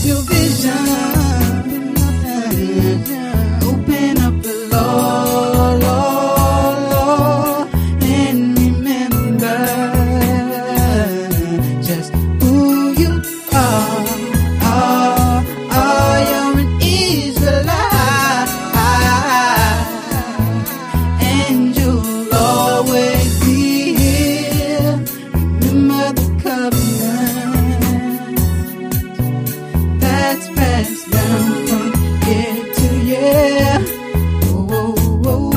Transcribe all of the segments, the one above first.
your vision. Open up the law, and remember just who you are. You're an Israelite, and you'll always be here. Remember the covenant that's passed down from year to year. Oh, oh, oh.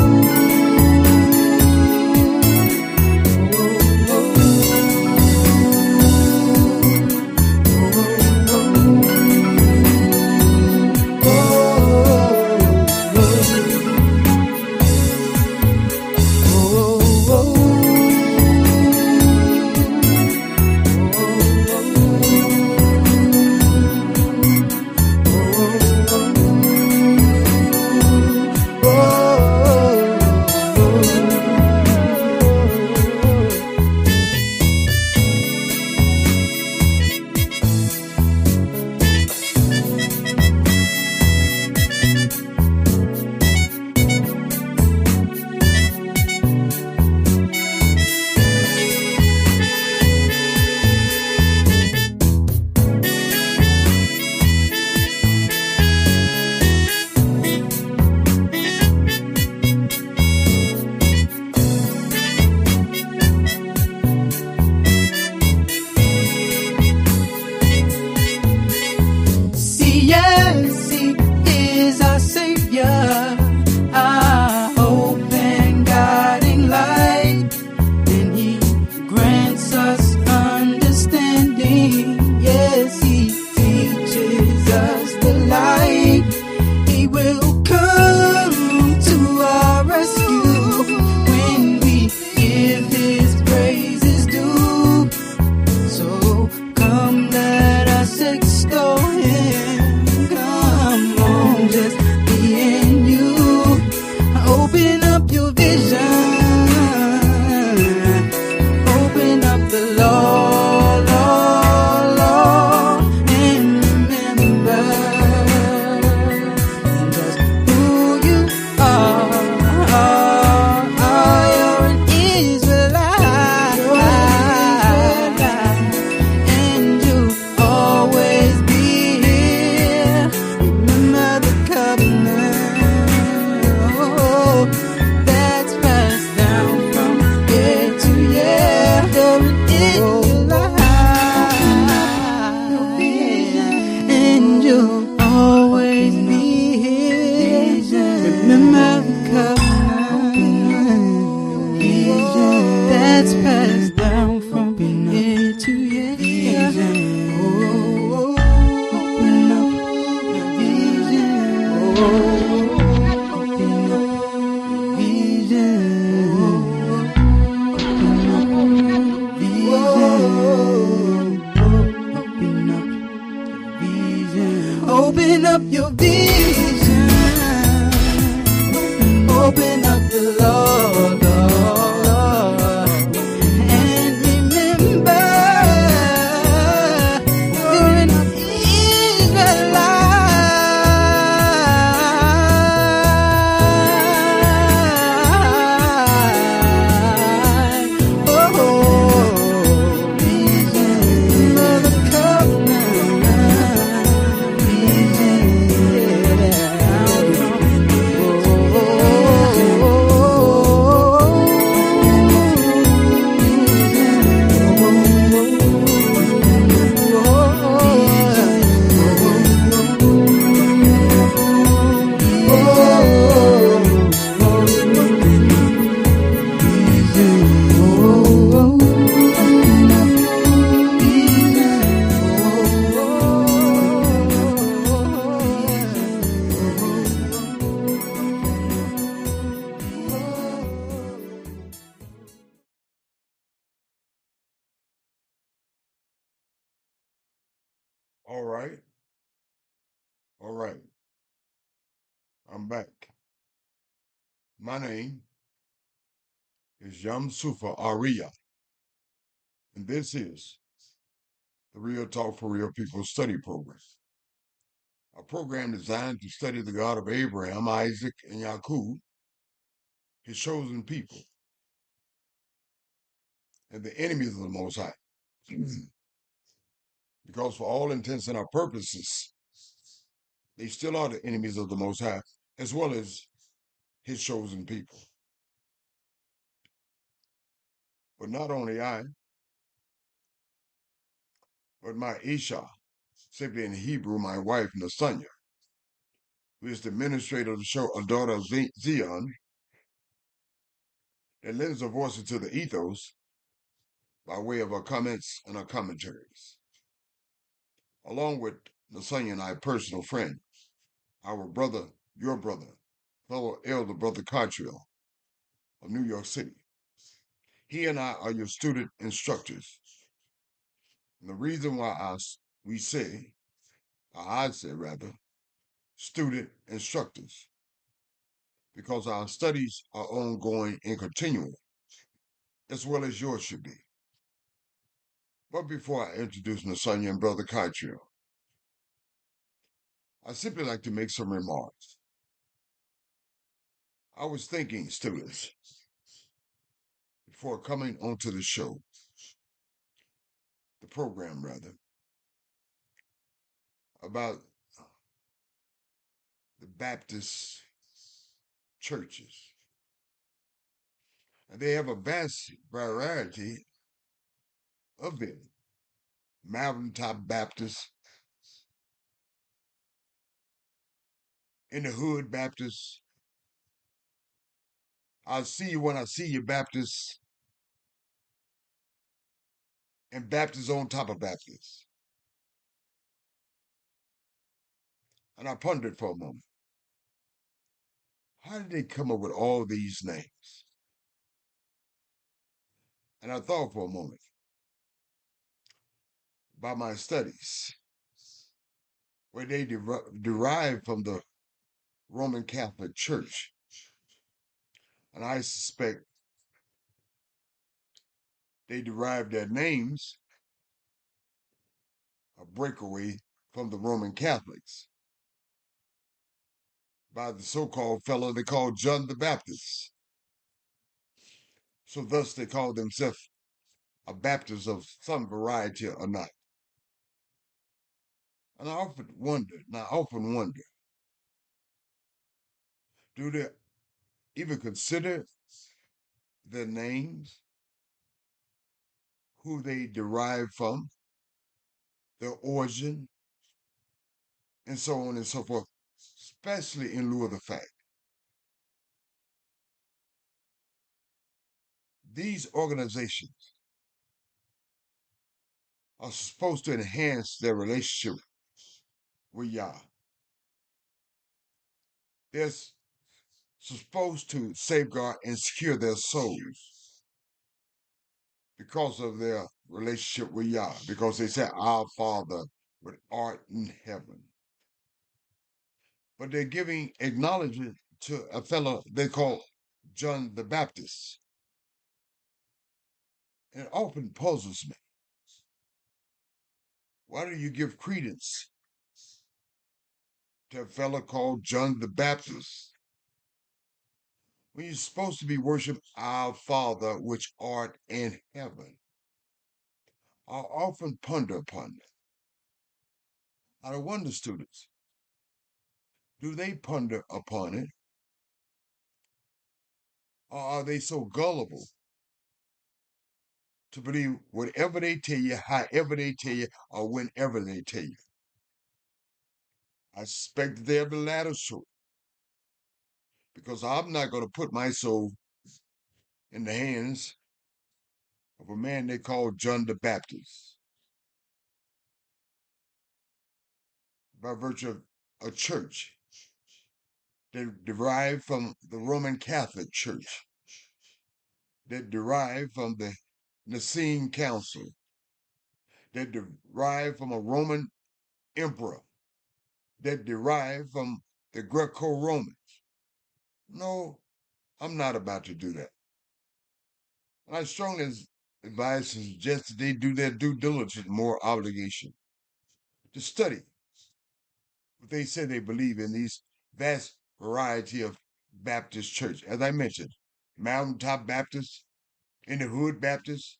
Yes, He is our Savior, our hope and guiding light, and He grants us understanding. Yes, He teaches us the light. He will come to our rescue when we give His praises due. So come, let us extol Him. Come on, just me and you. Open up your vision. Open up the law, and remember just who you are. You're an Israelite, and you'll always be here. Remember the covenant that's passed down from year to year. You're an Israelite, and you'll always be here. Remember the covenant that's passed down from year to year. Open up your vision. Open up your vision. Open up your vision. Open up your vision. Open up the Lord, and remember you're an Israelite. Oh, vision of the covenant, All right. All right. I'm back. My name is Yamsufa Aria, and this is the Real Talk for Real People study program. a program designed to study the God of Abraham, Isaac, and Yaqub, his chosen people, and the enemies of the Most High. Because for all intents and our purposes, they still are the enemies of the Most High, as well as his chosen people. But not only I, but my Isha, simply in Hebrew, my wife, Nasanya, who is the administrator of the show, a daughter of Zion, that lends a voice into the ethos by way of our comments and our commentaries. Along with Nasanya and I, personal friend, our brother, your brother, fellow elder brother Cottrell of New York City. He and I are your student instructors. And the reason why I say, rather, student instructors, because our studies are ongoing and continual, as well as yours should be. But before I introduce Nasanya and Brother Cottrell, I'd simply like to make some remarks. I was thinking, students, before coming onto the show, the program rather, about the Baptist churches. And they have a vast variety of them. Mountaintop Baptist, in the hood Baptist. I'll see you when I see you, Baptist, and Baptist on top of Baptist. And I pondered for a moment. How did they come up with all these names? And I thought for a moment about my studies, where they derive from the Roman Catholic Church. And I suspect they derived their names, a breakaway from the Roman Catholics, by the so-called fellow they called John the Baptist. So thus they call themselves a Baptist of some variety or not. And I often wonder, do they even consider their names, who they derive from, their origin, and so on and so forth, especially in lieu of the fact these organizations are supposed to enhance their relationship with Yah. They're supposed to safeguard and secure their souls because of their relationship with Yah, because they say, Our Father, which art in heaven. But they're giving acknowledgement to a fellow they call John the Baptist. And it often puzzles me. Why do you give credence to a fellow called John the Baptist when you're supposed to be worshiping our Father which art in heaven? I often ponder upon that. I wonder, students, do they ponder upon it? Or are they so gullible to believe whatever they tell you, however they tell you, or whenever they tell you? I suspect that they're the latter sort, because I'm not going to put my soul in the hands of a man they call John the Baptist by virtue of a church that derived from the Roman Catholic Church, that derived from the Nicene Council, that derived from a Roman emperor, that derived from the Greco-Romans. No, I'm not about to do that. And I strongly advise and suggest that they do their due diligence, more obligation, to study But they say they believe in these vast variety of Baptist church. As I mentioned, Mountaintop Baptist, in the Hood Baptist,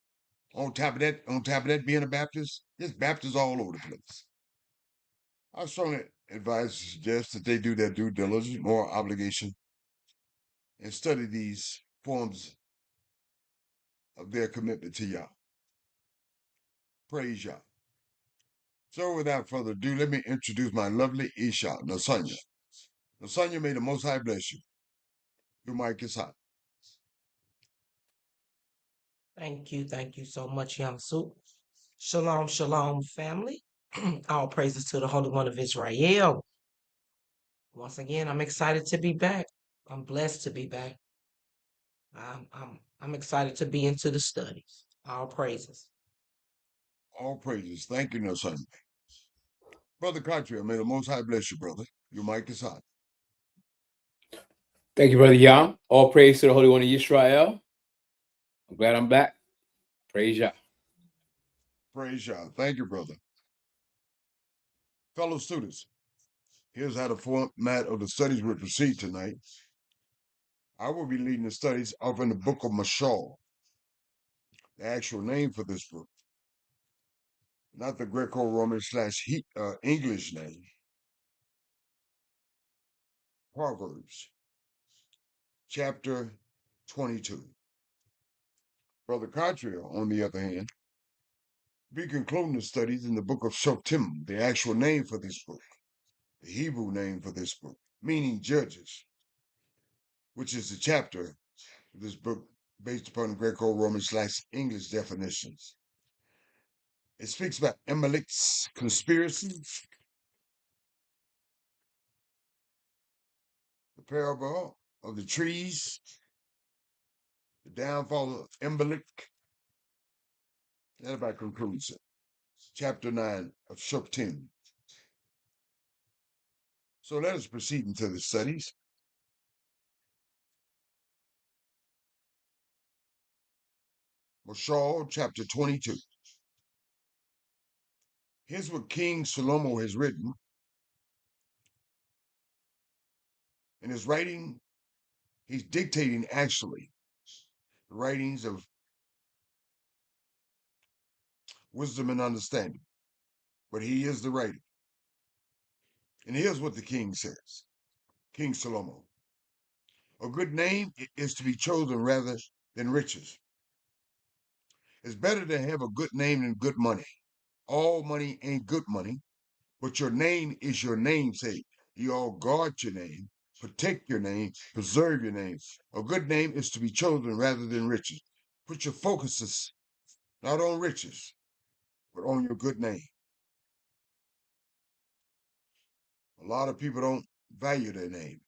on top of that, being a Baptist, there's Baptists all over the place. I strongly advise to suggest that they do their due diligence or obligation and study these forms of their commitment to Yah. Praise Yah. So without further ado, let me introduce my lovely Isha, Nasanya. Nasanya, may the Most High bless you. Your mic is hot. Thank you so much, Yamsu. Shalom, shalom, family. All praises to the Holy One of Israel. Once again, I'm excited to be back. I'm blessed to be back. I'm excited to be into the studies. All praises. All praises. Thank you, Nasanya. Brother Cottrell, may the Most High bless you, brother. Your mic is hot. Thank you, Brother Yah. All praise to the Holy One of Israel. I'm glad I'm back. Praise Yah. Praise Yah. Thank you, brother. Fellow students, here's how the format of the studies will proceed tonight. I will be leading the studies off in the book of Mashal, the actual name for this book, not the Greco-Roman / English name. Proverbs, chapter 22. Brother Cottrell, on the other hand, be concluding the studies in the book of Shoftim, the actual name for this book, the Hebrew name for this book, meaning Judges, which is the chapter of this book based upon Greco-Roman / English definitions. It speaks about Amalek's conspiracy, the parable of the trees, the downfall of Amalek. That about concludes it. Chapter 9 of Shoftim. So let us proceed into the studies. Mashal, chapter 22. Here's what King Shlomo has written. In his writing, he's dictating actually the writings of wisdom and understanding, but he is the writer. And here's what the king says, King Shlomo. A good name is to be chosen rather than riches. It's better to have a good name than good money. All money ain't good money, but your name is your namesake. You all guard your name, protect your name, preserve your name. A good name is to be chosen rather than riches. Put your focuses not on riches, but on your good name. A lot of people don't value their name.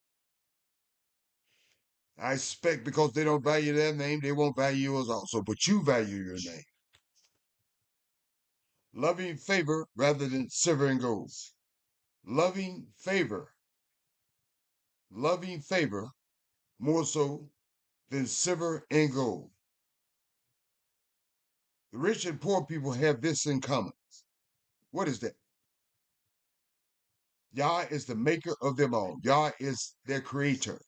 I suspect because they don't value their name, they won't value yours also, but you value your name. Loving favor rather than silver and gold. Loving favor more so than silver and gold. The rich and poor people have this in common. What is that? Yah is the maker of them all. Yah is their creator.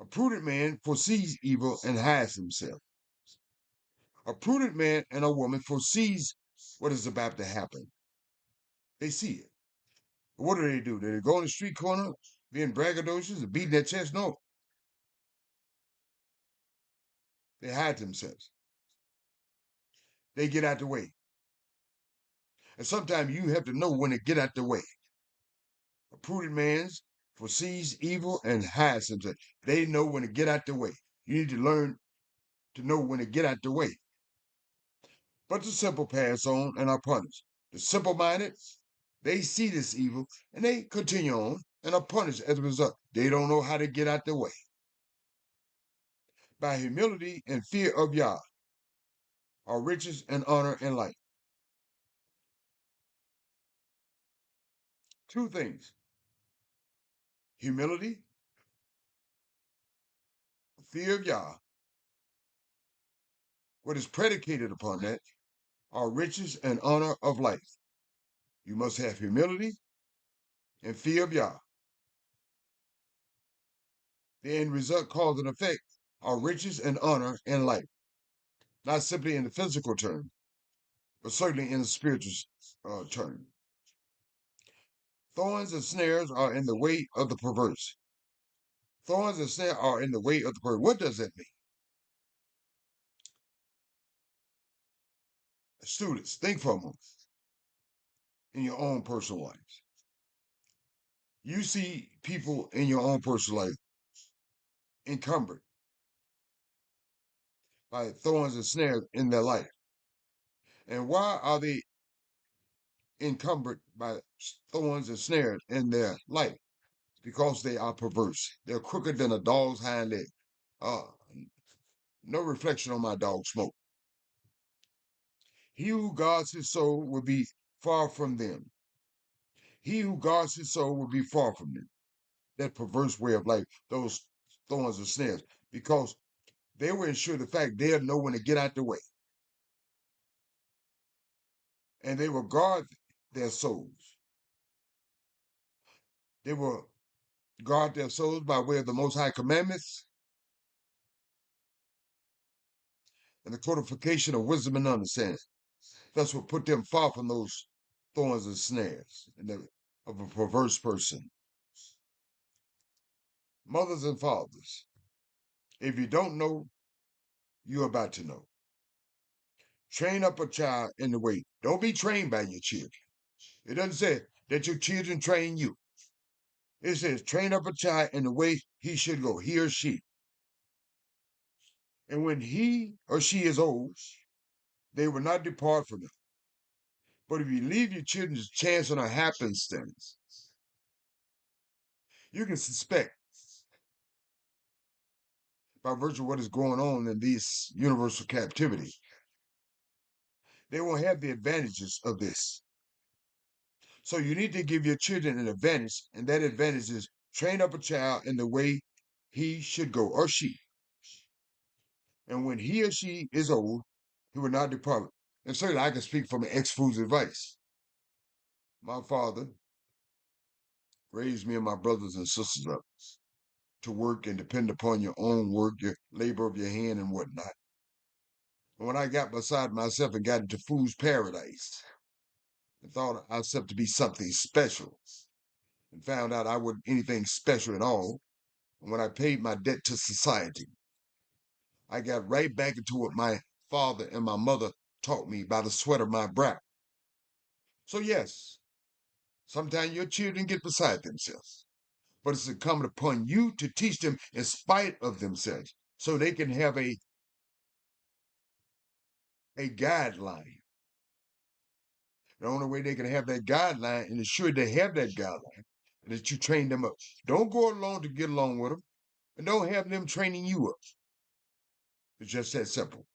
A prudent man foresees evil and hides himself. A prudent man and a woman foresees what is about to happen. They see it. What do? Do they go on the street corner being braggadocious and beating their chest? No. They hide themselves. They get out the way. And sometimes you have to know when to get out the way. A prudent man foresees evil and hides himself. They know when to get out the way. You need to learn to know when to get out the way. But the simple pass on and are punished. The simple-minded, they see this evil and they continue on and are punished as a result. They don't know how to get out the way. By humility and fear of Yah are riches and honor and life. Two things. Humility, fear of Yah, what is predicated upon that are riches and honor of life. You must have humility and fear of Yah. The end result, cause and effect, are riches and honor and life, not simply in the physical term, but certainly in the spiritual term. Thorns and snares are in the way of the perverse. Thorns and snares are in the way of the perverse. What does that mean? Students, think for a moment in your own personal lives. You see people in your own personal life encumbered by thorns and snares in their life. And why are they encumbered by thorns and snares in their life? Because they are perverse. They're crooked than a dog's hind leg. No reflection on my dog Smoke. He who guards his soul will be far from them. He who guards his soul will be far from them. That perverse way of life, those thorns and snares, because they will ensure the fact they'll know when to get out the way. And they will guard their souls. They will guard their souls by way of the Most High commandments and the codification of wisdom and understanding. That's what put them far from those thorns and snares of a perverse person. Mothers and fathers, if you don't know, you're about to know. Train up a child in the way. Don't be trained by your children. It doesn't say that your children train you. It says train up a child in the way he should go, he or she. And when he or she is old, they will not depart from it. But if you leave your children to chance on a happenstance, you can suspect by virtue of what is going on in this universal captivity, they won't have the advantages of this. So you need to give your children an advantage, and that advantage is train up a child in the way he should go, or she. And when he or she is old, he will not depart. And certainly I can speak from an ex-fool's advice. My father raised me and my brothers and sisters up to work and depend upon your own work, your labor of your hand and whatnot. And when I got beside myself and got into fool's paradise and thought myself to be something special and found out I wasn't anything special at all, and when I paid my debt to society, I got right back into what my father and my mother taught me by the sweat of my brow. So yes, sometimes your children get beside themselves, but it's incumbent upon you to teach them in spite of themselves so they can have a guideline. The only way they can have that guideline and ensure they have that guideline and that you train them up. Don't go along to get along with them, and don't have them training you up. It's just that simple.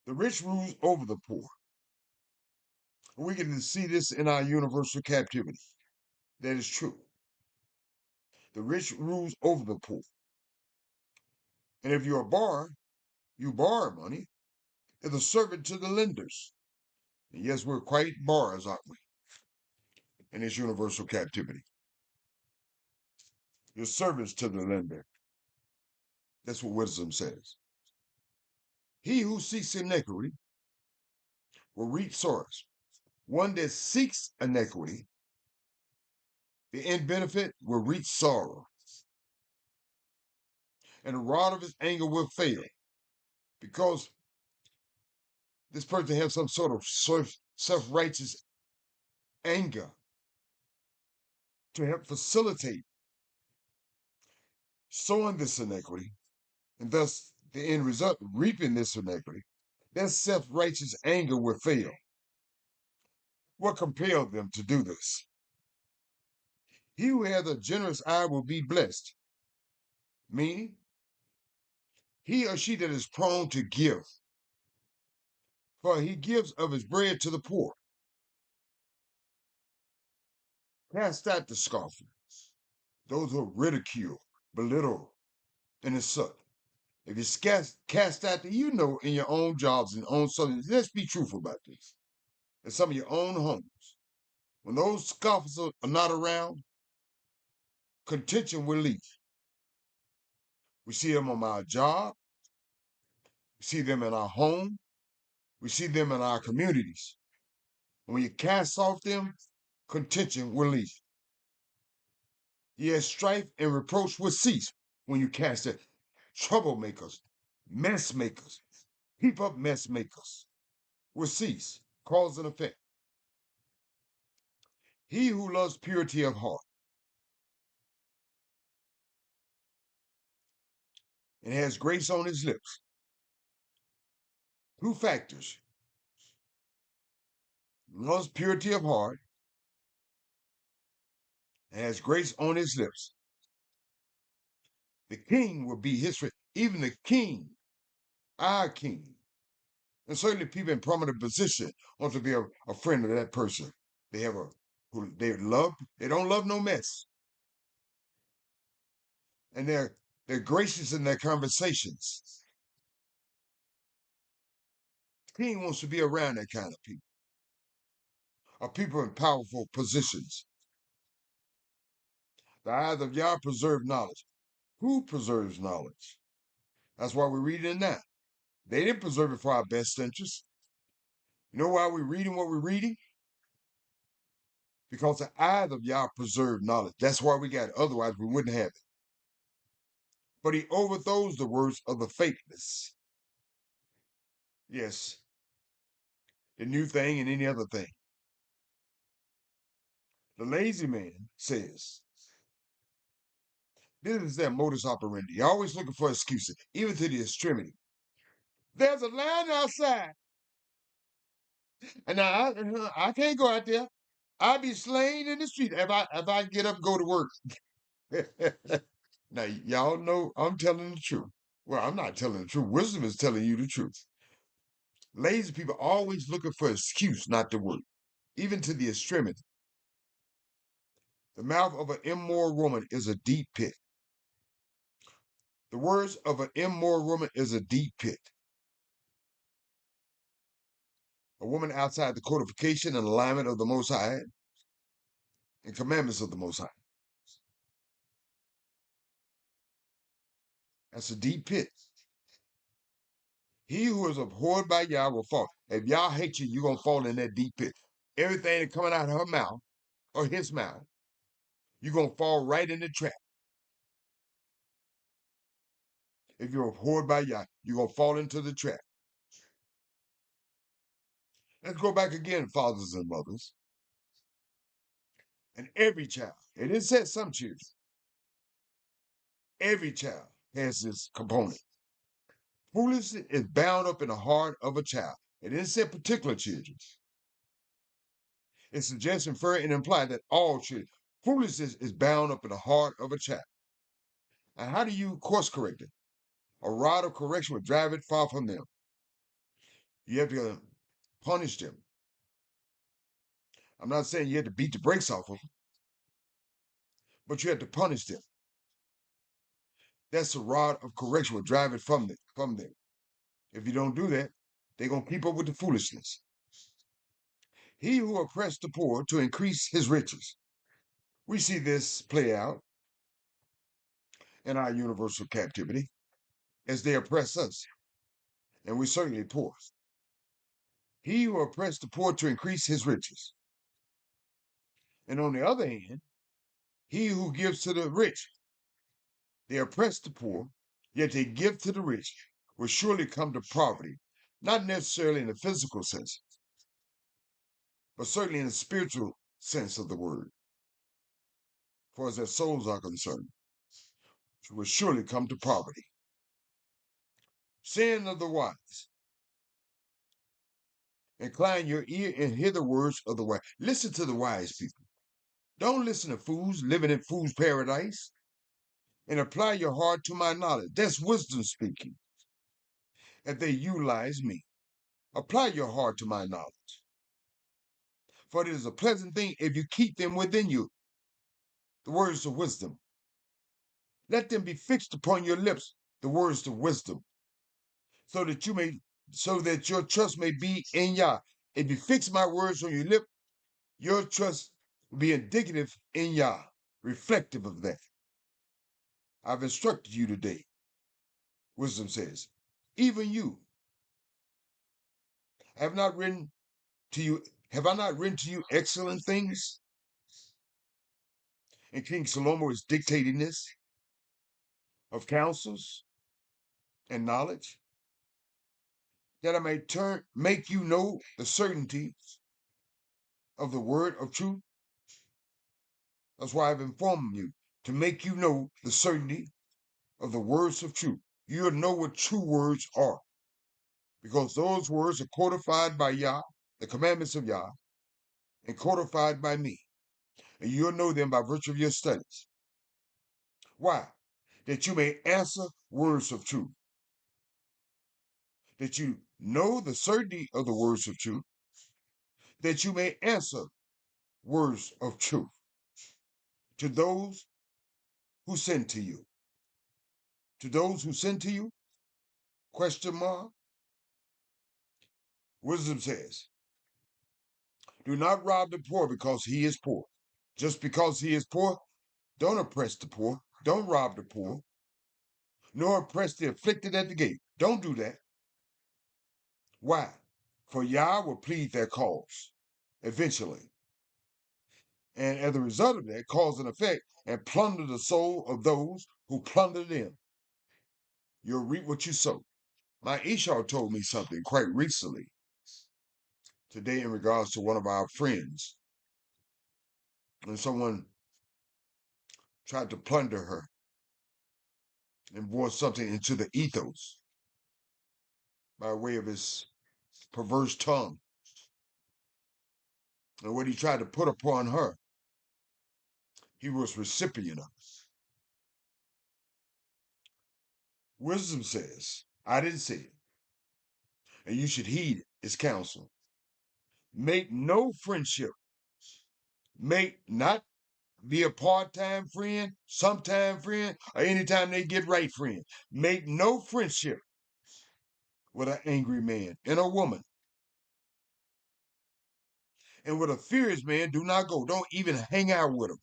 The rich rules over the poor. We can see this in our universal captivity. That is true. The rich rules over the poor. And if you're a borrower, you borrow money, as a servant to the lenders. And yes, we're quite borrowers, aren't we? In this universal captivity. You're servants to the lender. That's what wisdom says. He who seeks iniquity will reap sorrows. One that seeks iniquity, the end benefit will reap sorrow. And the rod of his anger will fail. Because this person has some sort of self-righteous anger to help facilitate sowing this iniquity, and thus the end result, reaping this iniquity. That self-righteous anger will fail. What compelled them to do this? He who has a generous eye will be blessed. Meaning, he or she that is prone to give, for he gives of his bread to the poor. Cast out the scoffers, those who ridicule, belittle, and insult. If you cast out, you know, in your own jobs and own something, let's be truthful about this. in some of your own homes. When those scoffers are not around, contention will leave. We see them on our job. We see them in our home. We see them in our communities. And when you cast off them, contention will leave. Yes, strife and reproach will cease when you cast it. Troublemakers, mess makers, heap up mess makers will cease, cause and effect. He who loves purity of heart and has grace on his lips. Two factors. Loves purity of heart and has grace on his lips. The king will be his friend. Even the king, our king, and certainly people in prominent position want to be a friend of that person. They have who they love. They don't love no mess, and they're gracious in their conversations. The king wants to be around that kind of people, or people in powerful positions. The eyes of Yah preserve knowledge. Who preserves knowledge? That's why we're reading it now. They didn't preserve it for our best interest. You know why we're reading what we're reading? Because the eyes of Yah preserve knowledge. That's why we got it. Otherwise, we wouldn't have it. But he overthrows the words of the faithless. Yes, the new thing and any other thing. The lazy man says, this is their modus operandi. They're always looking for excuses, even to the extremity. There's a lion outside, and I can't go out there. I'll be slain in the street if I get up and go to work. Now, y'all know I'm telling the truth. Well, I'm not telling the truth. Wisdom is telling you the truth. Lazy people always looking for excuse not to work, even to the extremity. The mouth of an immoral woman is a deep pit. The words of an immoral woman is a deep pit. A woman outside the codification and alignment of the Most High and commandments of the Most High. That's a deep pit. He who is abhorred by Yah will fall. If Yah hates you, you're going to fall in that deep pit. Everything that's coming out of her mouth or his mouth, you're going to fall right in the trap. If you're abhorred by Yah, you're going to fall into the trap. Let's go back again, fathers and mothers. And every child, it is said some children, every child has this component. Foolishness is bound up in the heart of a child. It didn't say particular children. It suggests, infer, and imply that all children. Foolishness is bound up in the heart of a child. And how do you course correct it? A rod of correction will drive it far from them. You have to punish them. I'm not saying you have to beat the brakes off of them, but you have to punish them. That's a rod of correction will drive it from them. If you don't do that, they're going to keep up with the foolishness. He who oppressed the poor to increase his riches. We see this play out in our universal captivity as they oppress us, and we're certainly poor. He who oppressed the poor to increase his riches. And on the other hand, he who gives to the rich. They oppress the poor, yet they give to the rich, will surely come to poverty, not necessarily in the physical sense, but certainly in the spiritual sense of the word. For as their souls are concerned, will surely come to poverty. Saying of the wise, incline your ear and hear the words of the wise. Listen to the wise people. Don't listen to fools living in fool's paradise. And apply your heart to my knowledge. That's wisdom speaking. If they utilize me, apply your heart to my knowledge. For it is a pleasant thing if you keep them within you. The words of wisdom. Let them be fixed upon your lips, the words of wisdom, so that your trust may be in Yah. if you fix my words on your lip, your trust will be indicative in Yah, reflective of that. I've instructed you today. Wisdom says, even you have not written to you, have I not written to you excellent things? And King Salomo is dictating this of counsels and knowledge, that I may make you know the certainty of the word of truth. That's why I've informed you, to make you know the certainty of the words of truth. You'll know what true words are, because those words are codified by Yah, the commandments of Yah, and codified by me. And you'll know them by virtue of your studies. Why? That you may answer words of truth. That you know the certainty of the words of truth. That you may answer words of truth to those who send to you. To those who send to you? Question mark. Wisdom says, do not rob the poor because he is poor. Just because he is poor, don't oppress the poor. Don't rob the poor. Nor oppress the afflicted at the gate. Don't do that. Why? For Yah will plead their cause eventually. And as a result of that, cause and effect, and plunder the soul of those who plunder them. You'll reap what you sow. My Ishar told me something quite recently today in regards to one of our friends. And someone tried to plunder her and brought something into the ethos by way of his perverse tongue. And what he tried to put upon her, he was recipient of. Wisdom says, I didn't say it, and you should heed his counsel. Make no friendship. Make not be a part-time friend, sometime friend, or anytime they get right friend. Make no friendship with an angry man and a woman. And with a furious man, do not go. Don't even hang out with them.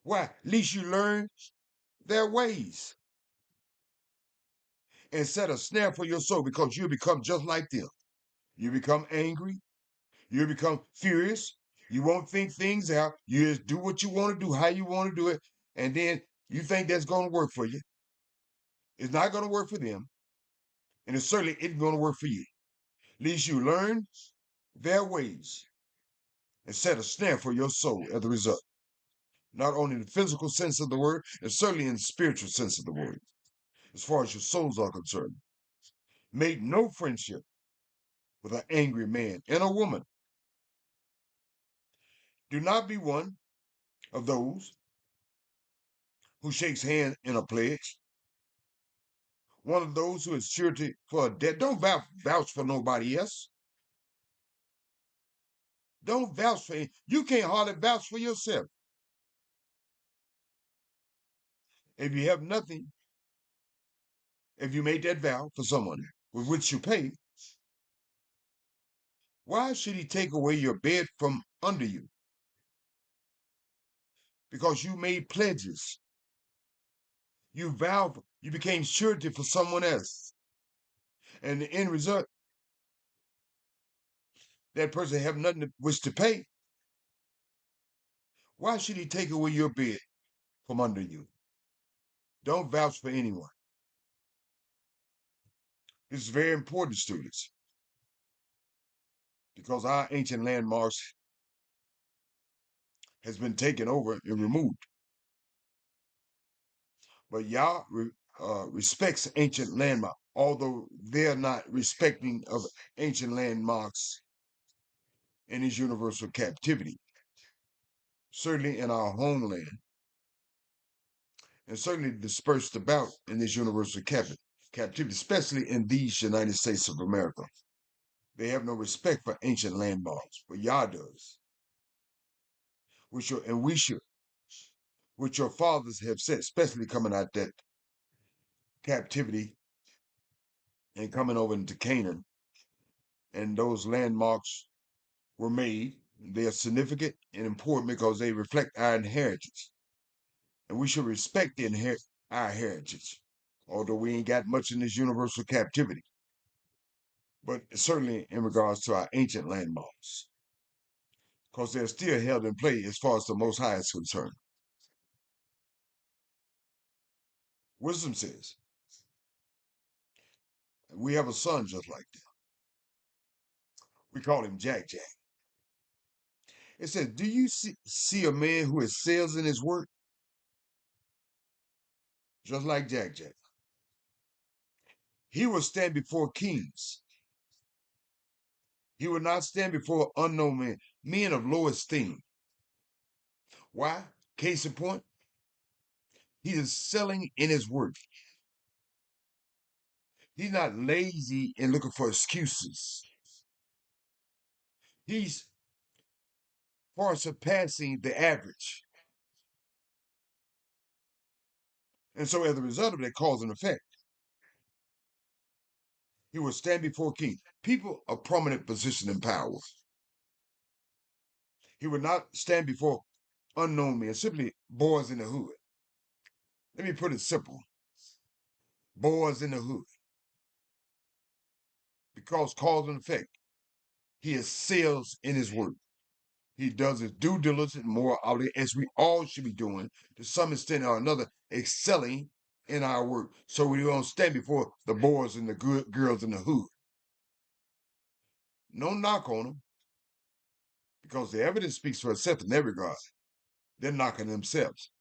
Why? At least you learn their ways and set a snare for your soul, because you become just like them. You become angry. You become furious. You won't think things out. You just do what you want to do, how you want to do it. And then you think that's going to work for you. It's not going to work for them. And it certainly isn't going to work for you. At least you learn their ways and set a snare for your soul as a result. Not only in the physical sense of the word, and certainly in the spiritual sense of the word, as far as your souls are concerned. Make no friendship with an angry man and a woman. Do not be one of those who shakes hand in a pledge. One of those who is surety for a debt. Don't vouch for nobody else. Don't vouch for you. Can't hardly vouch for yourself. If you have nothing, if you made that vow for someone with which you pay, why should he take away your bed from under you? Because you made pledges. You vowed, you became surety for someone else. And the end result, that person have nothing to which to pay. Why should he take away your bed from under you? Don't vouch for anyone. This is very important, students, because our ancient landmarks has been taken over and removed. But Yah respects ancient landmarks, although they're not respecting of ancient landmarks in his universal captivity. Certainly in our homeland, and certainly dispersed about in this universal captivity, especially in these United States of America. They have no respect for ancient landmarks, but Yah does. We should, which your fathers have said, especially coming out that captivity and coming over into Canaan, and those landmarks were made. They are significant and important because they reflect our inheritance, and we should respect our heritage, although we ain't got much in this universal captivity, but certainly in regards to our ancient landmarks, because they're still held in play as far as the Most High is concerned. Wisdom says, we have a son just like that. We call him Jack Jack. It says, do you see a man who excels in his work? Just like Jack Jack. He will stand before kings. He will not stand before unknown men of low esteem. Why? Case in point, he is excelling in his work. He's not lazy and looking for excuses. He's far surpassing the average. And so as a result of that cause and effect, he will stand before kings, people of prominent position and power. He would not stand before unknown men, simply boys in the hood. Let me put it simple. Boys in the hood. Because cause and effect, he excels in his work. He does his due diligence more obviously, as we all should be doing to some extent or another, excelling in our work. So we don't stand before the boys and the good girls in the hood. No knock on them, because the evidence speaks for itself in that regard. They're knocking themselves.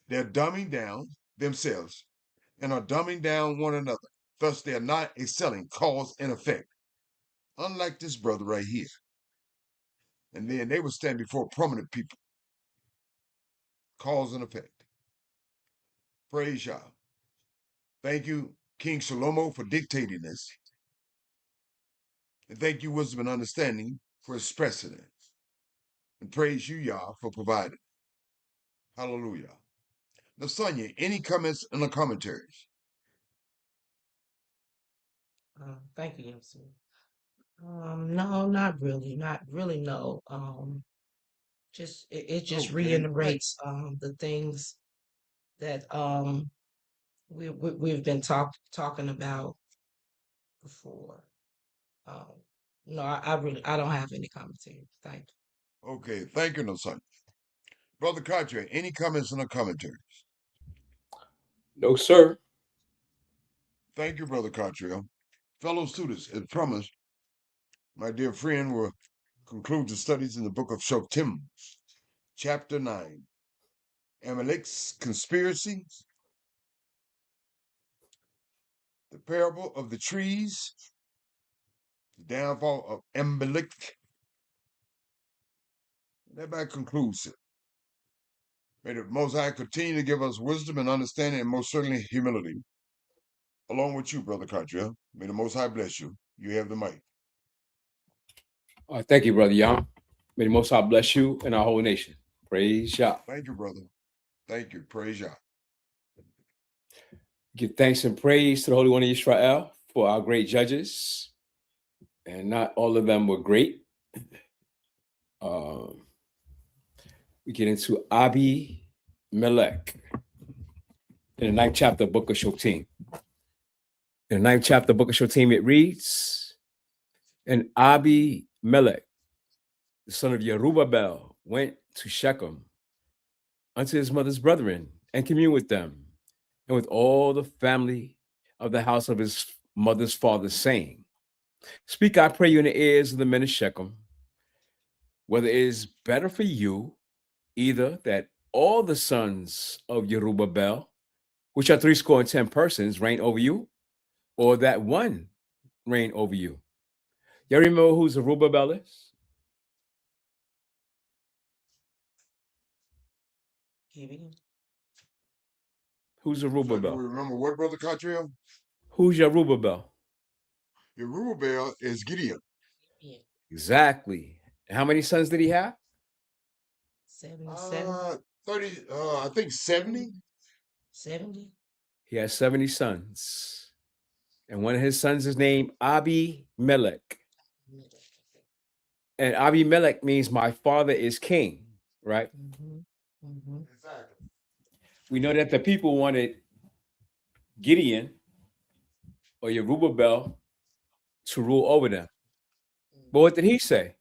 They're dumbing down themselves and are dumbing down one another. Thus, they are not excelling cause and effect. Unlike this brother right here. And then they would stand before prominent people. Cause and effect. Praise Yah. Thank you, King Shalomo, for dictating this. And thank you, Wisdom and Understanding, for expressing it. And praise you, Yah, for providing. Hallelujah. Nasanya, any comments in the commentaries? Thank you, MC. No, not really. Not really, no. Just it just Okay, reiterates the things that we've been talking about before. No, I don't have any commentary. Thank you. Okay, thank you, Nasanya. Brother Katya, any comments in the commentaries? No, sir. Thank you, Brother Katya. Fellow students, as promised, my dear friend will conclude the studies in the book of Shoftim, chapter 9. Amalek's conspiracy, the parable of the trees, the downfall of Amalek. That concludes it. May the Most High continue to give us wisdom and understanding and most certainly humility. Along with you, Brother Katya. May the Most High bless you. You have the mic. Thank you, Brother Yam. May the Most High bless you and our whole nation. Praise Yah. Thank you, brother. Thank you. Praise Yah. Give thanks and praise to the Holy One of Israel for our great judges. And not all of them were great. We get into Abi Melech in the 9th chapter of Book of Shoftim. In the 9th chapter of Book of Shoftim, it reads, and Abi Melech, the son of Yerubbaal, went to Shechem unto his mother's brethren and communed with them and with all the family of the house of his mother's father, saying, speak, I pray you, in the ears of the men of Shechem, whether it is better for you either that all the sons of Yerubbaal, which are 70 persons, reign over you, or that one reign over you. Y'all remember who Zerubbabel is? Who's Zerubbabel? Do we remember what, Brother Katya? Who's Yerubbaal? Yerubbaal is Gideon. Yeah. Exactly. And how many sons did he have? 77. 30, I think 70. 70. He has 70 sons. And one of his sons is named Abi Melech. And Abimelech means my father is king, right? Exactly. We know that the people wanted Gideon or Yerubbaal to rule over them. But what did he say?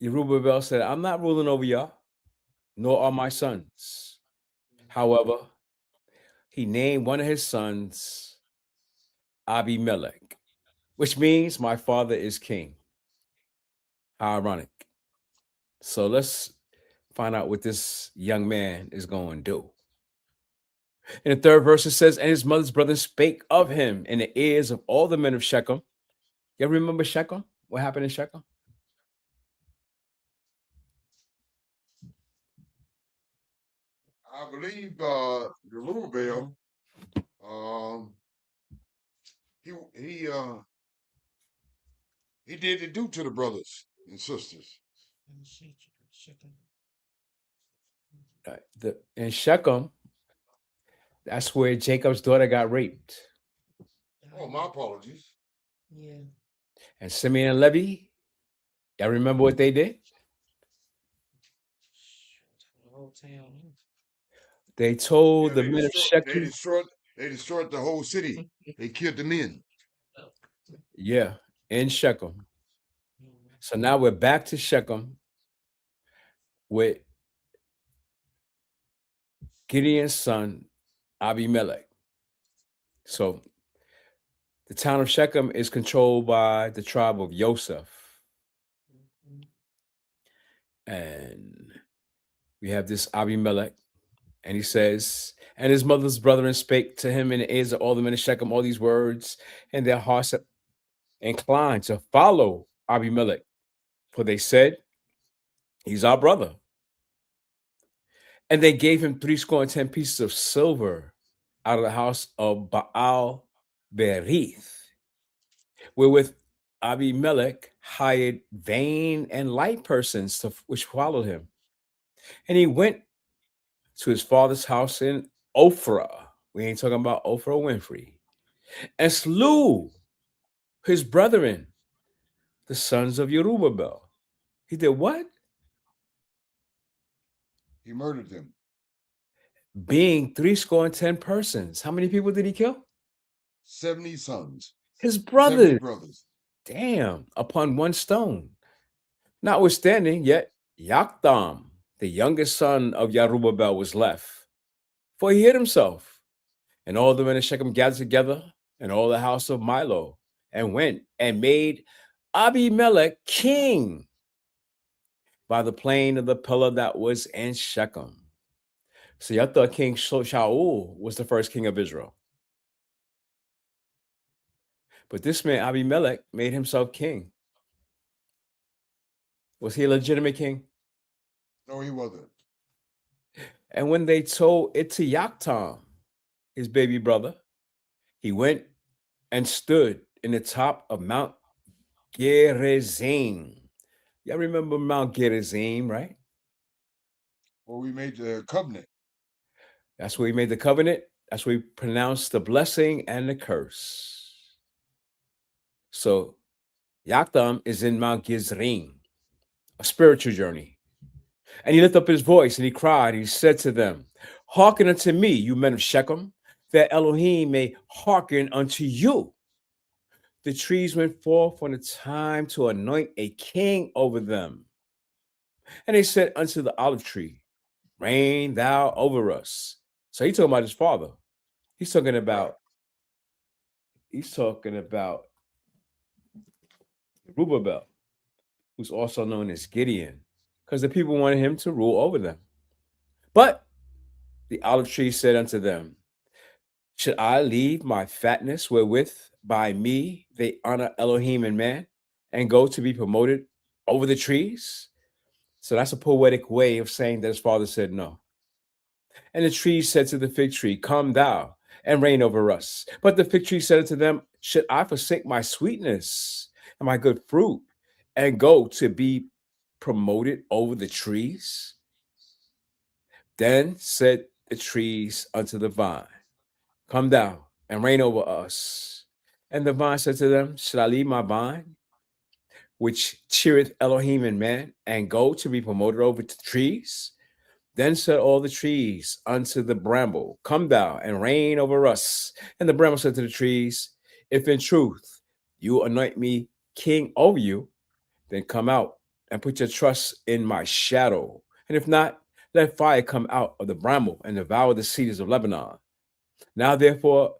Yerubbaal said, I'm not ruling over y'all, nor are my sons. However, he named one of his sons Abimelech, which means my father is king. How ironic. So let's find out what this young man is going to do. In the third verse, it says, and his mother's brothers spake of him in the ears of all the men of Shechem. You ever remember Shechem? What happened in Shechem? I believe Zerubbabel, he he did it due to the brothers and sisters. In Shechem, that's where Jacob's daughter got raped. Oh, my apologies. Yeah. And Simeon and Levi, y'all remember what they did? The whole town. They told Yeah, the they men of destroyed, Shechem. they destroyed the whole city. They killed the men. Yeah, in Shechem. So now we're back to Shechem with Gideon's son, Abimelech. So the town of Shechem is controlled by the tribe of Joseph. And we have this Abimelech, and he says, and his mother's brethren spake to him in the ears of all the men of Shechem all these words, and their hearts inclined to follow Abimelech, for they said, he's our brother. And they gave him 70 pieces of silver out of the house of Baal Berith, wherewith Abimelech hired vain and light persons which followed him. And he went to his father's house in Ophrah. We ain't talking about Oprah Winfrey. And slew his brethren, the sons of Yerubbaal. He did what? He murdered them. Being 70 persons. How many people did he kill? 70 sons. His 70 brothers. brothers. Damn, upon one stone. Notwithstanding, yet Yakdam, the youngest son of Yerubbaal, was left, for he hid himself. And all the men of Shechem gathered together, and all the house of Milo, and went and made Abimelech king by the plain of the pillar that was in Shechem. So y'all thought King Shaul was the first king of Israel. But this man, Abimelech, made himself king. Was he a legitimate king? No, he wasn't. And when they told it to Yaktam, his baby brother, he went and stood in the top of Mount Gerizim. Y'all remember Mount Gerizim, right? Well, we made the covenant. That's where he made the covenant. That's where he pronounced the blessing and the curse. So Yaktam is in Mount Gerizim, a spiritual journey. And he lifted up his voice and he cried. He said to them, hearken unto me, you men of Shechem, that Elohim may hearken unto you. The trees went forth on the time to anoint a king over them. And they said unto the olive tree, reign thou over us. So he's talking about his father. He's talking about Zerubbabel, who's also known as Gideon, because the people wanted him to rule over them. But the olive tree said unto them, should I leave my fatness wherewith by me they honor Elohim and man, and go to be promoted over the trees? So that's a poetic way of saying that his father said no. And the tree said to the fig tree, come thou and reign over us. But the fig tree said unto them, should I forsake my sweetness and my good fruit and go to be promoted over the trees? Then said the trees unto the vine, come thou and reign over us. And the vine said to them, should I leave my vine, which cheereth Elohim and man, and go to be promoted over to trees? Then said all the trees unto the bramble, come thou and reign over us. And the bramble said to the trees, if in truth you anoint me king over you, then come out and put your trust in my shadow. And if not, let fire come out of the bramble and devour the cedars of Lebanon. Now, therefore,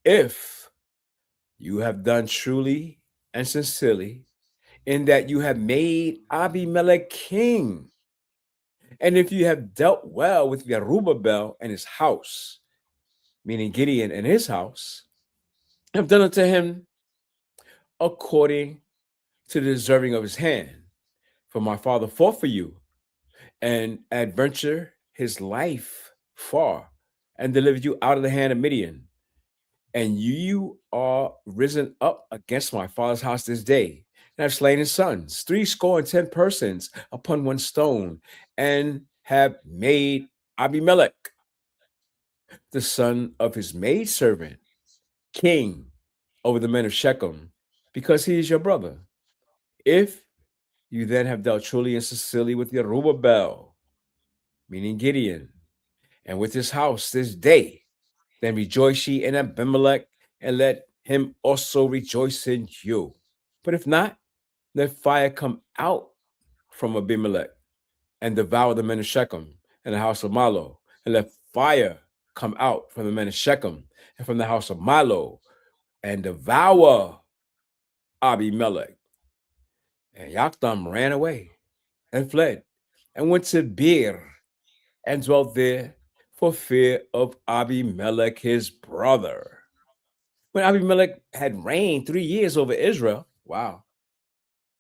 if you have done truly and sincerely, in that you have made Abimelech king, and if you have dealt well with Jerubbaal and his house, meaning Gideon and his house, have done unto him according to the deserving of his hand. For my father fought for you and adventured his life far and delivered you out of the hand of Midian. And you are risen up against my father's house this day, and have slain his sons, 70 persons upon one stone, and have made Abimelech, the son of his maidservant, king over the men of Shechem, because he is your brother. If you then have dealt truly and sincerely with Jerubbaal, meaning Gideon, and with his house this day, then rejoice ye in Abimelech, and let him also rejoice in you. But if not, let fire come out from Abimelech and devour the men of Shechem and the house of Milo, and let fire come out from the men of Shechem and from the house of Milo and devour Abimelech. And Yoktham ran away and fled and went to Beer and dwelt there for fear of Abimelech, his brother. When Abimelech had reigned 3 years over Israel, wow,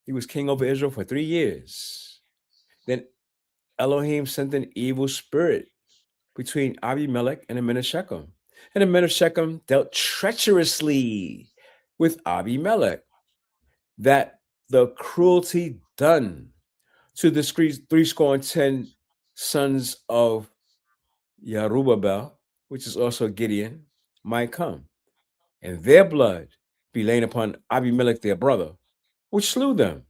he was king over Israel for 3 years. Then Elohim sent an evil spirit between Abimelech and the men of Shechem. And the men of Shechem dealt treacherously with Abimelech, that the cruelty done to the 70 sons of Jerubbaal, which is also Gideon, might come, and their blood be lain upon Abimelech their brother, which slew them,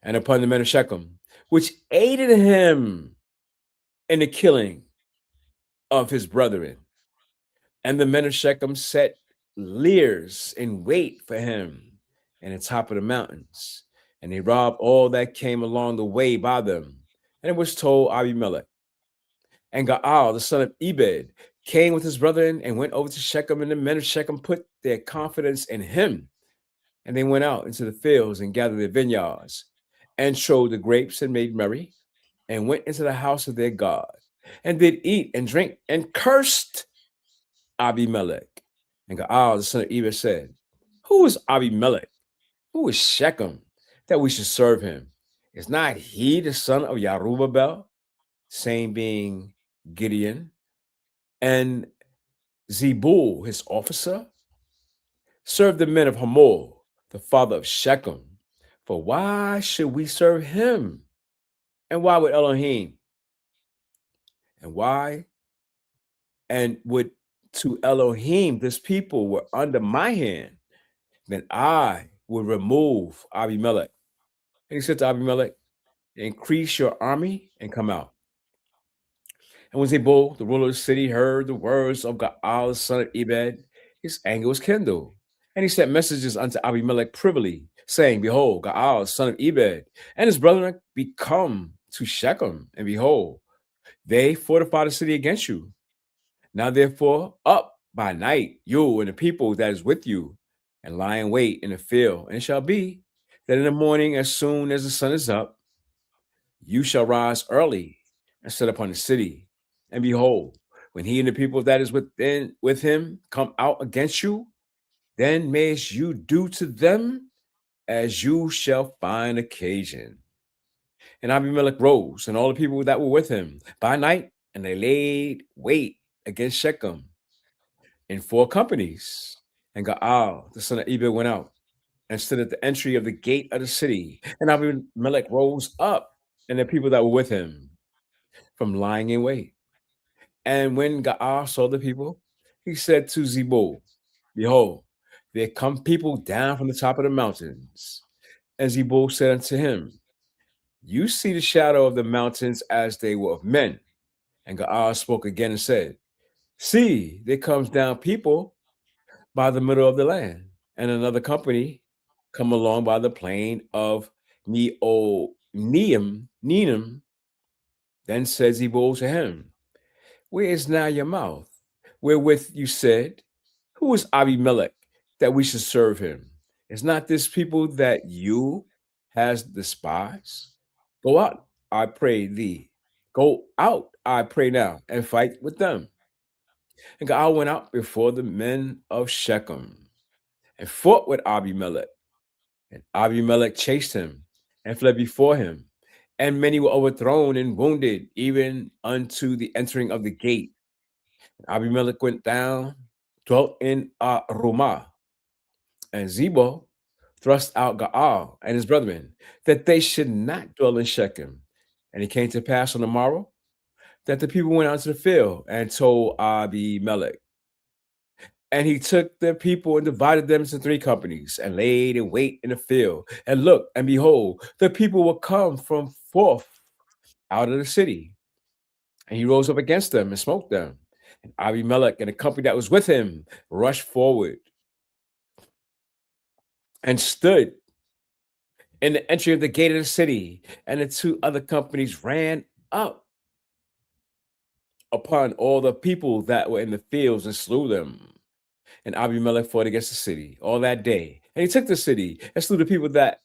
and upon the men of Shechem, which aided him in the killing of his brethren. And the men of Shechem set leers in wait for him in the top of the mountains, and they robbed all that came along the way by them. And it was told Abimelech. And Gaal, the son of Ebed, came with his brethren and went over to Shechem, and the men of Shechem put their confidence in him. And they went out into the fields and gathered their vineyards and trode the grapes and made merry and went into the house of their God and did eat and drink and cursed Abimelech. And Gaal, the son of Ebed, said, who is Abimelech? Who is Shechem that we should serve him? Is not he the son of Jerubbaal, same being Gideon, and Zebul, his officer? Serve the men of Hamor, the father of Shechem. For why should we serve him? And why would Elohim? And why? And would to Elohim, this people were under my hand, then I would remove Abimelech. And he said to Abimelech, increase your army and come out. And when Zebul, the ruler of the city, heard the words of Gaal, the son of Ebed, his anger was kindled. And he sent messages unto Abimelech privily, saying, behold, Gaal, son of Ebed, and his brethren be come to Shechem, and behold, they fortify the city against you. Now therefore, up by night, you and the people that is with you, and lie in wait in the field. And it shall be that in the morning, as soon as the sun is up, you shall rise early and set upon the city. And behold, when he and the people that is with him come out against you, then mayest you do to them as you shall find occasion. And Abimelech rose, and all the people that were with him by night, and they laid wait against Shechem in 4 companies. And Gaal, the son of Ebed, went out and stood at the entry of the gate of the city. And Abimelech rose up, and the people that were with him, from lying in wait. And when Gaal saw the people, he said to Zebul, behold, there come people down from the top of the mountains. And Zebul said unto him, You see the shadow of the mountains as they were of men. And Gaal spoke again and said, See, there comes down people by the middle of the land, and another company come along by the plain of Neem. Then said Zebul to him, Where is now your mouth, wherewith you said, Who is Abimelech, that we should serve him? Is not this people that you has despised? Go out, I pray thee. Go out, I pray now, and fight with them. And Gaal went out before the men of Shechem and fought with Abimelech. And Abimelech chased him and fled before him. And many were overthrown and wounded, even unto the entering of the gate. And Abimelech went down, dwelt in Rumah. And Zebul thrust out Gaal and his brethren, that they should not dwell in Shechem. And it came to pass on the morrow that the people went out to the field and told Abimelech. And he took the people and divided them into 3 companies and laid in wait in the field. And look, and behold, the people will come from forth out of the city. And he rose up against them and smote them. And Abimelech and the company that was with him rushed forward and stood in the entry of the gate of the city. And the 2 other companies ran up upon all the people that were in the fields and slew them. And Abimelech fought against the city all that day. And he took the city and slew the people that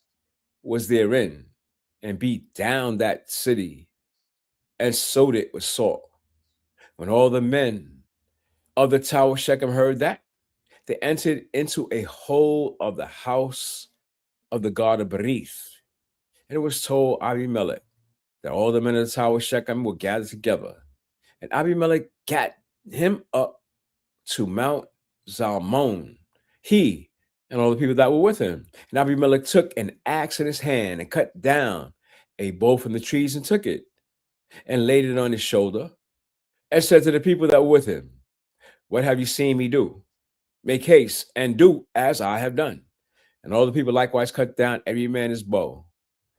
was therein, and beat down that city and sowed it with salt. When all the men of the tower of Shechem heard that, they entered into a hole of the house of the god of Berith. And it was told Abimelech that all the men of the tower of Shechem were gathered together. And Abimelech got him up to Mount Zalmon, he and all the people that were with him. And Abimelech took an axe in his hand and cut down a bow from the trees and took it and laid it on his shoulder and said to the people that were with him, What have you seen me do? Make haste and do as I have done. And all the people likewise cut down every man his bow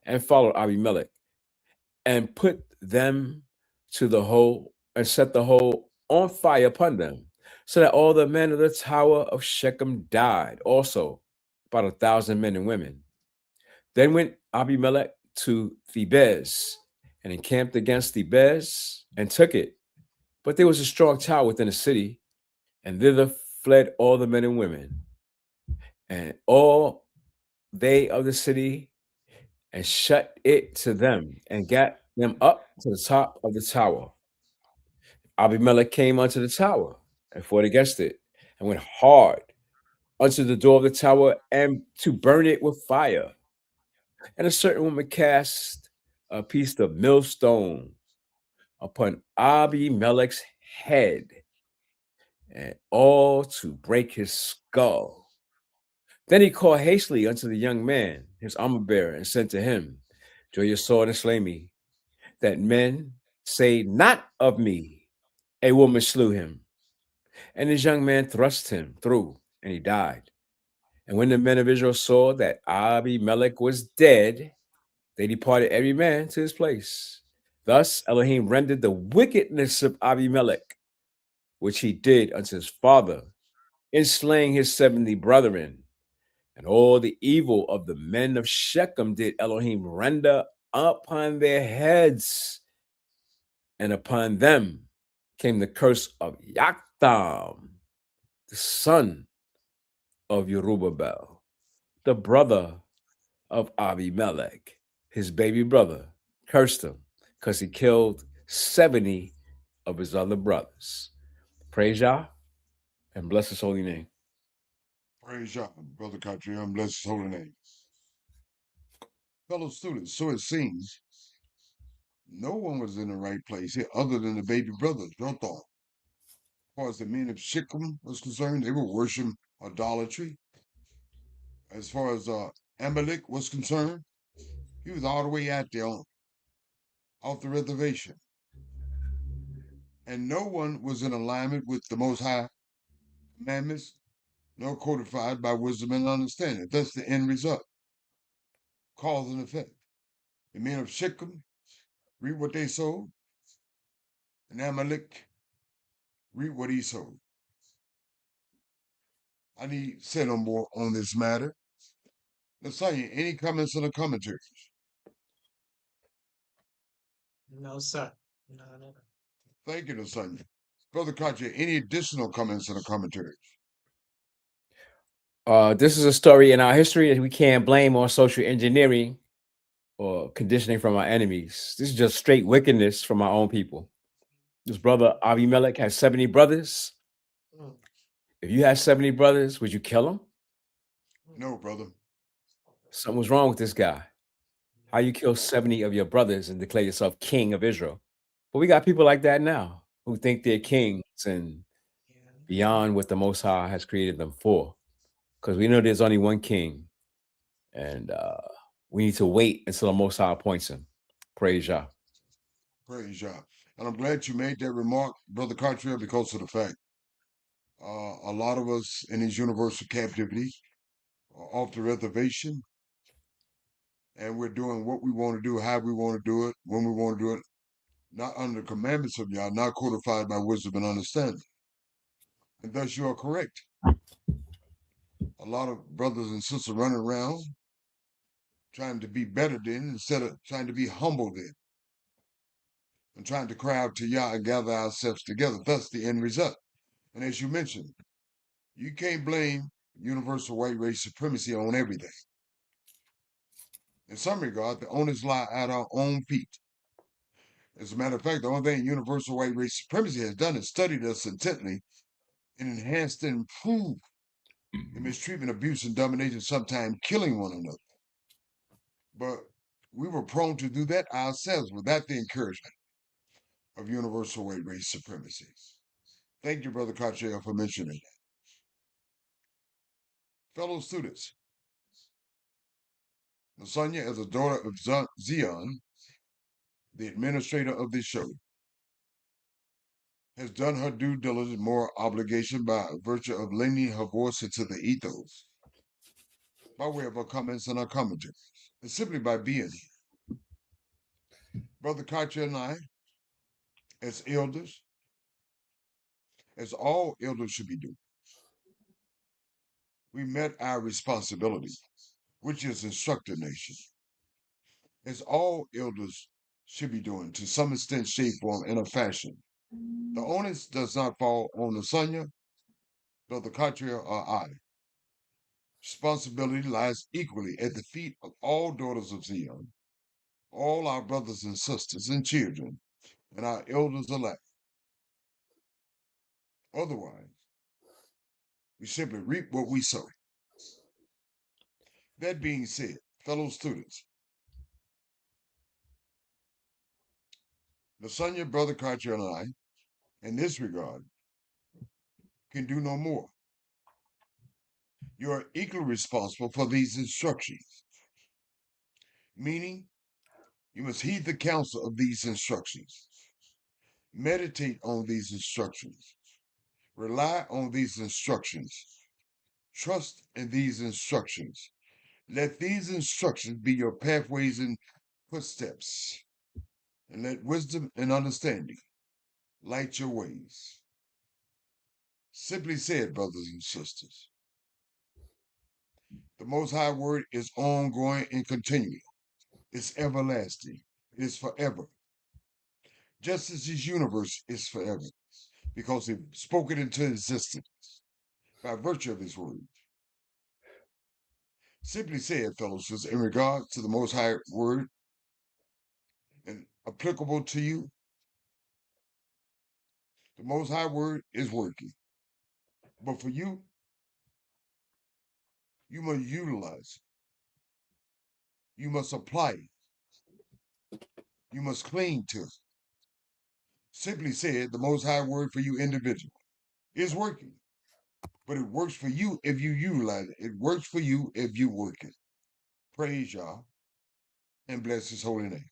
and followed Abimelech and put them to the hole and set the hole on fire upon them, so that all the men of the tower of Shechem died, also about 1,000 men and women. Then went Abimelech to Thebez and encamped against Thebez and took it. But there was a strong tower within the city, and thither fled all the men and women, and all they of the city, and shut it to them, and got them up to the top of the tower. Abimelech came unto the tower and fought against it, and went hard unto the door of the tower, and to burn it with fire. And a certain woman cast a piece of millstone upon Abimelech's head, and all to break his skull. Then he called hastily unto the young man, his armor bearer, and said to him, Draw your sword and slay me, that men say not of me, a woman slew him. And his young man thrust him through, and he died. And when the men of Israel saw that Abimelech was dead, they departed every man to his place. Thus Elohim rendered the wickedness of Abimelech, which he did unto his father, in slaying his 70 brethren. And all the evil of the men of Shechem did Elohim render upon their heads, and upon them came the curse of Yoktham, the son of Jerubbaal, the brother of Abimelech. His baby brother cursed him because he killed 70 of his other brothers. Praise Yah and bless his holy name. Praise Yah, Brother Katriam, bless his holy name. Fellow students, so it seems no one was in the right place here other than the baby brothers, your thought. As far as the men of Shechem was concerned, they were worshiping idolatry. As far as Amalek was concerned, he was all the way out there off the reservation. And no one was in alignment with the Most High commandments, nor codified by wisdom and understanding. That's the end result. Cause and effect. The men of Shechem reap what they sowed, and Amalek reap what he sowed. I need to say no more on this matter. Nasanya, any comments on the commentaries? No, sir. No, no. Thank you, Nasanya. Brother Katya, any additional comments on the commentaries? This is a story in our history that we can't blame on social engineering or conditioning from our enemies. This is just straight wickedness from our own people. This brother Abimelech has 70 brothers. Mm. If you had 70 brothers, would you kill them? No, brother. Something was wrong with this guy. How you kill 70 of your brothers and declare yourself king of Israel? But we got people like that now who think they're kings and Yeah. beyond what the Most High has created them for. Because we know there's only one king. And we need to wait until the Most High appoints him. Praise Yah. Praise Yah. And I'm glad you made that remark, Brother Cartier, because of the fact a lot of us in this universal captivity are off the reservation, and we're doing what we want to do, how we want to do it, when we want to do it, not under the commandments of Yah, not codified by wisdom and understanding. And thus you are correct. A lot of brothers and sisters running around trying to be better than instead of trying to be humble than, and trying to cry out to Yah and gather ourselves together. Thus the end result. And as you mentioned, you can't blame universal white race supremacy on everything. In some regard, the onus lie at our own feet. As a matter of fact, the only thing universal white race supremacy has done is studied us intently and enhanced and improved the mistreatment, abuse, and domination, sometimes killing one another. But we were prone to do that ourselves without the encouragement of universal white race supremacy. Thank you, Brother Cartier, for mentioning that. Fellow students, Nasanya, as a daughter of Zion, the administrator of this show, has done her due diligence, moral obligation by virtue of lending her voice into the ethos, by way of her comments and her commentaries, and simply by being here. Brother Katya and I, as elders, as all elders should be doing, we met our responsibility, which is instruct the nation, as all elders should be doing to some extent, shape, form, and a fashion. The onus does not fall on Nasanya, Brother Katya, or I. Responsibility lies equally at the feet of all daughters of Zion, all our brothers and sisters and children, and our elders elect. Otherwise, we simply reap what we sow. That being said, fellow students, Nasanya, Brother Katya, and I, in this regard, can do no more. You are equally responsible for these instructions, meaning you must heed the counsel of these instructions, meditate on these instructions, rely on these instructions, trust in these instructions. Let these instructions be your pathways and footsteps, and let wisdom and understanding light your ways. Simply said, brothers and sisters, the Most High Word is ongoing and continual. It's everlasting. It is forever. Just as this universe is forever, because He spoke it into existence by virtue of His Word. Simply said, fellow sisters, in regard to the Most High Word and applicable to you, the Most High Word is working. But for you, you must utilize it. You must apply it. You must cling to it. Simply said, the Most High Word for you individually is working. But it works for you if you utilize it. It works for you if you work it. Praise Yah and bless His holy name.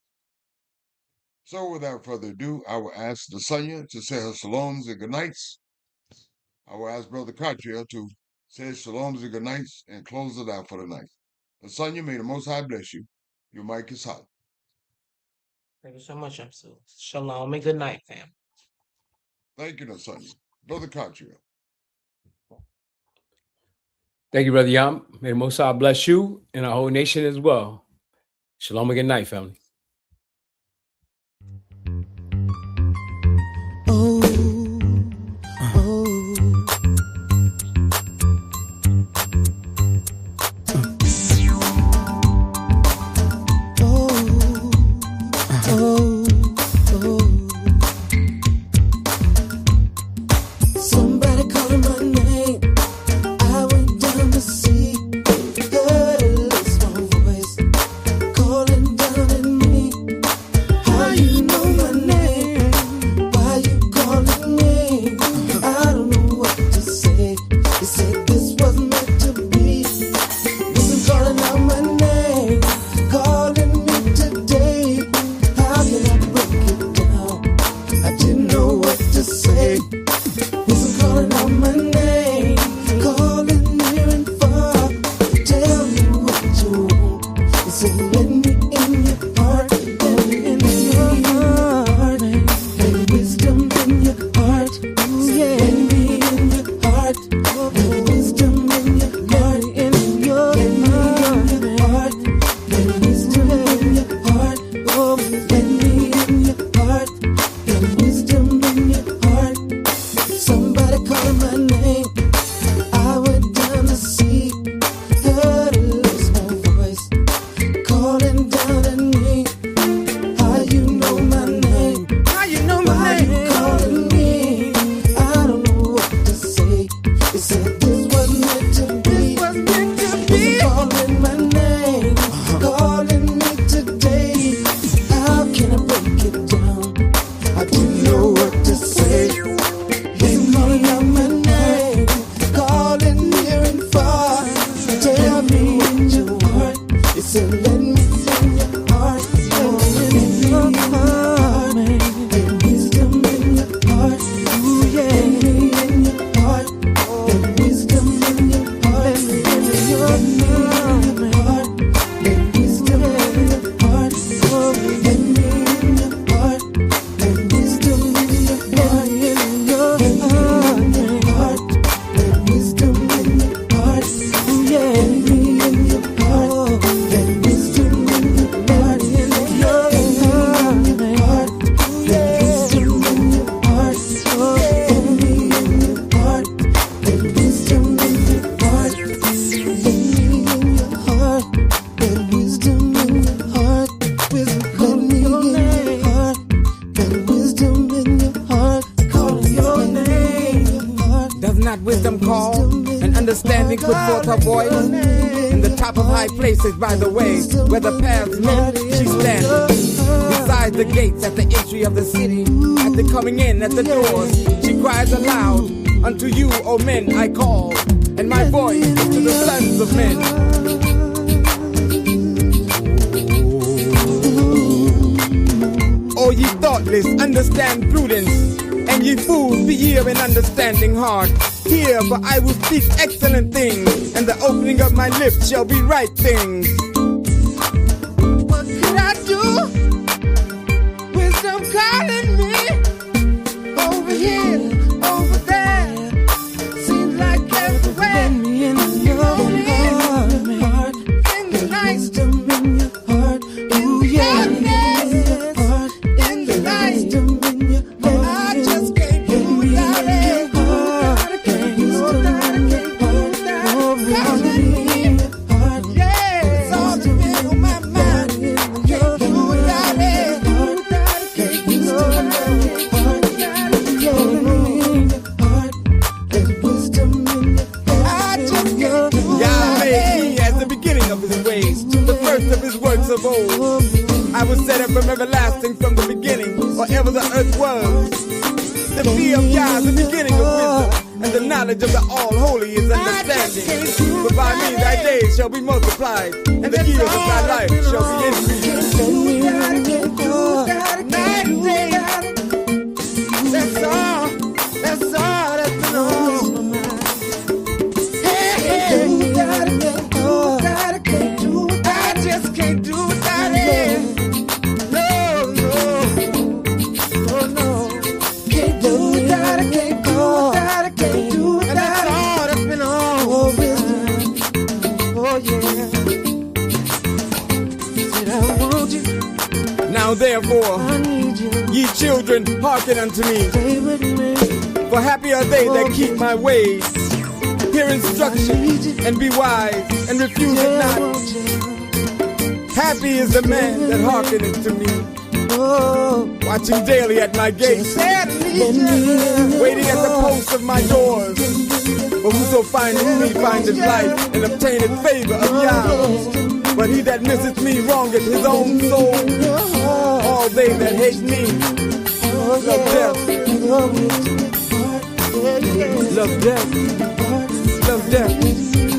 So without further ado, I will ask the Nasanya to say her shalom's and good nights. I will ask Brother Katria to says shalom's and good nights, and closes it out for the night. Lasagna, may the Most High bless you. Your mic is hot. Thank you so much, Yamsu. Shalom and good night, fam. Thank you, Lasagna. Brother Cottrell. Thank you, Brother Yam. May the Most High bless you and our whole nation as well. Shalom and good night, family. Oh, oh. Somebody calling my name. I went down to see. Heard a little small voice calling down at me. How you know my name? Why you calling me? I don't know what to say. They said this was meant to be. Listen, calling out my name, calling me today. How can I break it down? I didn't know what to say. Listen, calling out my name, calling near and far. Tell me what you want. They say let me in your heart, let me in your heart, let wisdom in your heart. Let me in your heart, let wisdom in your heart, let me in your heart, let wisdom in your heart. Oh, let me in your heart, let wisdom in your heart. Somebody calling my name. I went down to see. Heard a little small voice calling down at me. How you know my name? How you know my name? Why you calling me? I don't know what to say. They said this was meant to be. This was meant to be. Calling my name, calling me today. How can I break it down? I didn't know what to say. They calling out my name, calling near and far. Tell me in your heart. They said let me in your heart, let me in your heart, let wisdom in your heart. Ooh yeah, let me in your heart, let wisdom in your heart, let me in your heart, let wisdom in your heart. Oh, let me in your heart, let wisdom in your heart, in your heart, let wisdom in your heart. Ooh yeah, let me in your heart, let wisdom in your heart, in your heart, let wisdom in your heart. Oh, let me in your heart, let wisdom in your heart, let me in your heart, let wisdom in your heart. Let me in your heart, let wisdom in your heart. Calling your name. Does not wisdom call and understanding put forth her voice? In the top of high places by the way, where the paths met, she stands. Beside the gates at the entry of the city, at the coming in at the doors, she cries aloud, unto you, O men, I call, and my voice is to the sons of men. O ye thoughtless, understand prudence, and ye fools, be ye of an understanding heart. Hear, for I will speak excellent things, and the opening of my lips shall be right things. What can I do? Wisdom calling me over here, over there. Seems like everywhere. Let me in your heart, In the night, wisdom in your heart. Ooh yeah, in your heart, in the night, wisdom in your heart. I just can't do without it. I can't do without it. Oh, let me in your heart. Yeah, it's all been on my mind. Can't do without it. Let me in your heart. Yeah, let me in your heart. Let wisdom in your heart. I just can't do Yah made me as the beginning of his ways, the first of his works of old. I was set up from everlasting from the beginning, or ever the earth was. The fear of Yah is the beginning of wisdom, and the knowledge of the All-Holy is understanding. But by me thy days shall be multiplied, and the years of thy life shall be increased. Let me in your heart. Night and day. That's all. That's all. That's all. Hey, hold you. Now therefore, I need you. ye children, hearken unto me. Stay with me. For happy are they that keep my ways. Hear instruction and be wise, and refuse it Yeah, not. won't you? Happy is the man that hearkeneth to me. Oh, Watching daily at my gates, let me waiting at the posts of my doors. For whoso findeth me findeth life, and obtaineth favor of Yah. But he that misseth me wrongeth his own soul. All they that hate me love death, love death, love death.